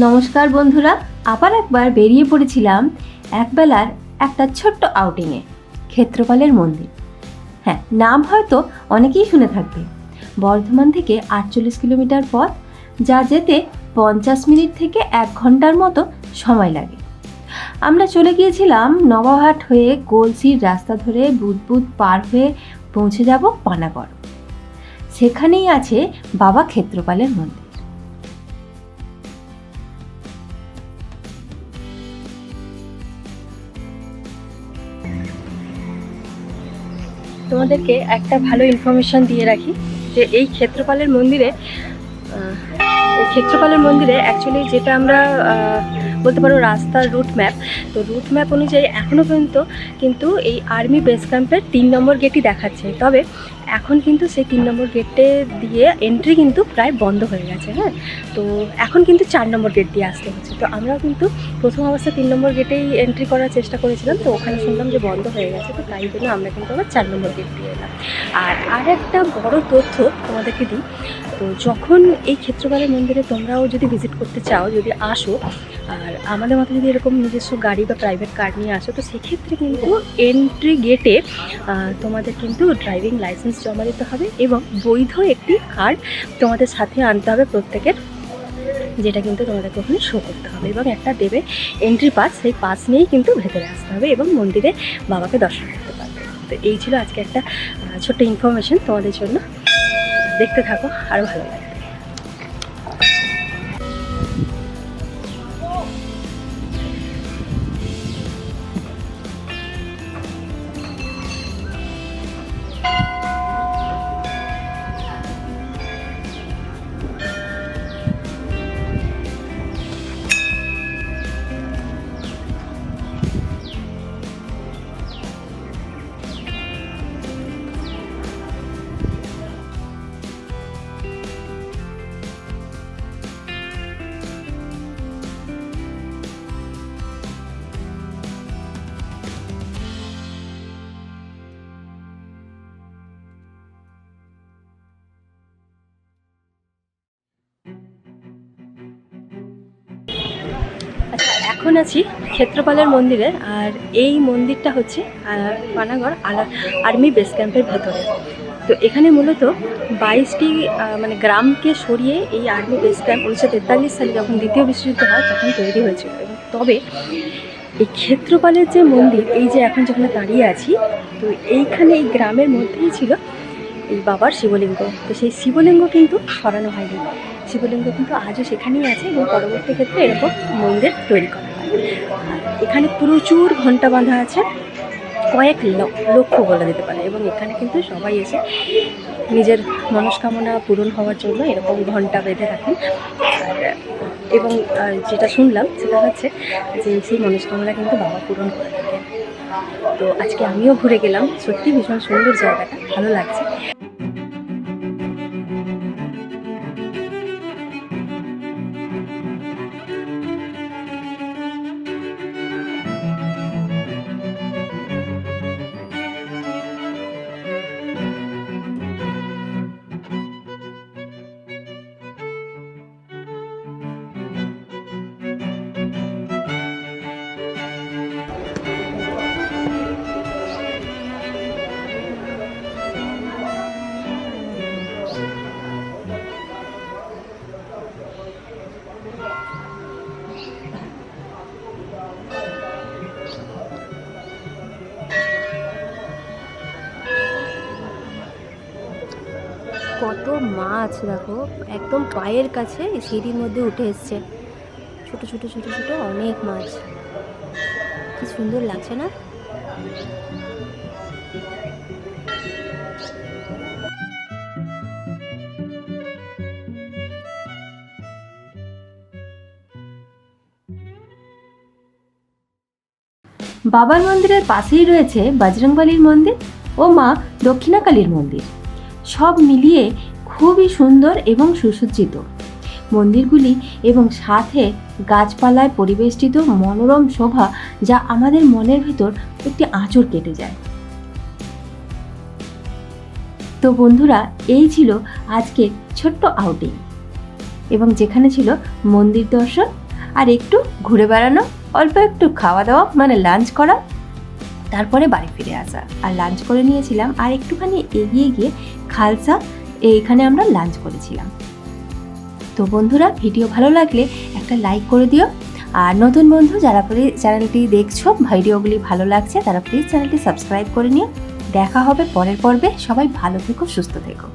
নমস্কার বন্ধুরা, আবার একবার বেরিয়ে পড়েছিলাম একবেলার একটা ছোট্ট আউটিংয়ে, ক্ষেত্রপালের মন্দির। হ্যাঁ, নাম হয়তো অনেকেই শুনে থাকবে। বর্ধমান থেকে 48 কিলোমিটার পথ, যা যেতে 50 মিনিট থেকে 1 ঘন্টার মতো সময় লাগে। আমরা চলে গিয়েছিলাম নবাবহাট হয়ে গলসির রাস্তা ধরে বুদবুদ পার হয়ে পৌঁছে যাব পানাগড়। সেখানেই আছে বাবা ক্ষেত্রপালের মন্দির। তোমাদেরকে একটা ভালো ইনফরমেশান দিয়ে রাখি যে এই ক্ষেত্রপালের মন্দিরে অ্যাকচুয়ালি যেটা আমরা বলতে পারো রাস্তার রুট ম্যাপ, তো রুট ম্যাপ অনুযায়ী এখনও পর্যন্ত কিন্তু এই আর্মি বেস ক্যাম্পের 3 নম্বর গেটই দেখাচ্ছে। তবে এখন কিন্তু সেই 3 নম্বর গেটে দিয়ে এন্ট্রি কিন্তু প্রায় বন্ধ হয়ে গেছে। হ্যাঁ, তো এখন কিন্তু 4 নম্বর গেট দিয়ে আসতে হচ্ছে। তো আমরাও কিন্তু প্রথম অবস্থায় 3 নম্বর গেটেই এন্ট্রি করার চেষ্টা করেছিলাম, তো ওখানে শুনলাম যে বন্ধ হয়ে গেছে, তো তাই জন্য আমরা কিন্তু আবার 4 নম্বর গেট দিয়ে এলাম। আর একটা বড় তথ্য তোমাদেরকে দিই, তো যখন এই ক্ষেত্রপালের মন্দিরে তোমরাও যদি ভিজিট করতে চাও, যদি আসো, আর আমাদের মতো যদি এরকম নিজস্ব গাড়ি বা প্রাইভেট কার নিয়ে আসো, তো সেক্ষেত্রে কিন্তু এন্ট্রি গেটে তোমাদের কিন্তু ড্রাইভিং লাইসেন্স জমা দিতে হবে এবং বৈধ একটি কার্ড তোমাদের সাথে আনতে হবে প্রত্যেকের, যেটা কিন্তু তোমাদেরকে ওখানে শো করতে হবে, এবং একটা দেবে এন্ট্রি পাস। সেই পাস নিয়েই কিন্তু ভেতরে আসতে হবে এবং মন্দিরে বাবাকে দর্শন করতে পারবে। তো এই ছিল আজকে একটা ছোট্ট ইনফরমেশন তোমাদের জন্য। দেখতে থাকো, আরও ভালো লাগবে। এখন আছি ক্ষেত্রপালের মন্দিরে, আর এই মন্দিরটা হচ্ছে পানাগড় আর্মি বেস ক্যাম্পের ভেতরে। তো এখানে মূলত 22টি গ্রামকে সরিয়ে এই আর্মি বেস ক্যাম্প 1943 সালে যখন দ্বিতীয় বিশ্বযুদ্ধ হয় তখন তৈরি হয়েছিল। তবে এই ক্ষেত্রপালের যে মন্দির, এই যে এখন যেখানে দাঁড়িয়ে আছি, তো এইখানে এই গ্রামের মধ্যেই ছিল এই বাবার শিবলিঙ্গ। তো সেই শিবলিঙ্গ কিন্তু সরানো হয়নি, শিবলিঙ্গ কিন্তু আজও সেখানেই আছে এবং পরবর্তী ক্ষেত্রে এরকম মন্দির তৈরি করা হয়। এখানে প্রচুর ঘণ্টা বাঁধা আছে, কয়েক লক্ষ বলা যেতে পারে, এবং এখানে কিন্তু সবাই এসে নিজের মনস্কামনা পূরণ হওয়ার জন্য এরকম ঘণ্টা বেঁধে রাখেন। এবং যেটা শুনলাম সেটা হচ্ছে যে সেই মনস্কামনা কিন্তু বাবা পূরণ করে থাকেন। তো আজকে আমিও ঘুরে গেলাম, সত্যি ভীষণ সুন্দর জায়গাটা, ভালো লাগছে। কত মাছ দেখো, একদম পায়ের কাছে সিঁড়ির মধ্যে উঠে এসছে, ছোট ছোট ছোট ছোট অনেক মাছ। কি সুন্দর লাগছে না? বাবার মন্দিরের পাশেই রয়েছে বজরংবলীর মন্দির ও মা দক্ষিণাকালীর মন্দির। সব মিলিয়ে খুবই সুন্দর এবং সুসজ্জিত মন্দিরগুলি, এবং সাথে গাছপালায় পরিবেষ্টিত মনোরম শোভা, যা আমাদের মনের ভিতর একটি আঁচড় কেটে যায়। তো বন্ধুরা, এই ছিল আজকের ছোট্ট আউটিং, এবং যেখানে ছিল মন্দির দর্শন আর একটু ঘুরে বেড়ানো, অল্প একটু খাওয়া দাওয়া মানে লাঞ্চ করা, তারপরে বাড়ি ফিরে আসা। আর লাঞ্চ করে নিয়েছিলাম, আর একটুখানি এগিয়ে গিয়ে খালসা এইখানে আমরা লাঞ্চ করেছিলাম। তো বন্ধুরা, ভিডিও ভালো লাগলে একটা লাইক করে দিও, আর নতুন বন্ধু যারা চ্যানেলটি দেখছো, ভিডিওগুলি ভালো লাগছে, তারা প্লিজ চ্যানেলটি সাবস্ক্রাইব করে নিও। দেখা হবে পরের পর্বে। সবাই ভালো থেকো, সুস্থ থেকো।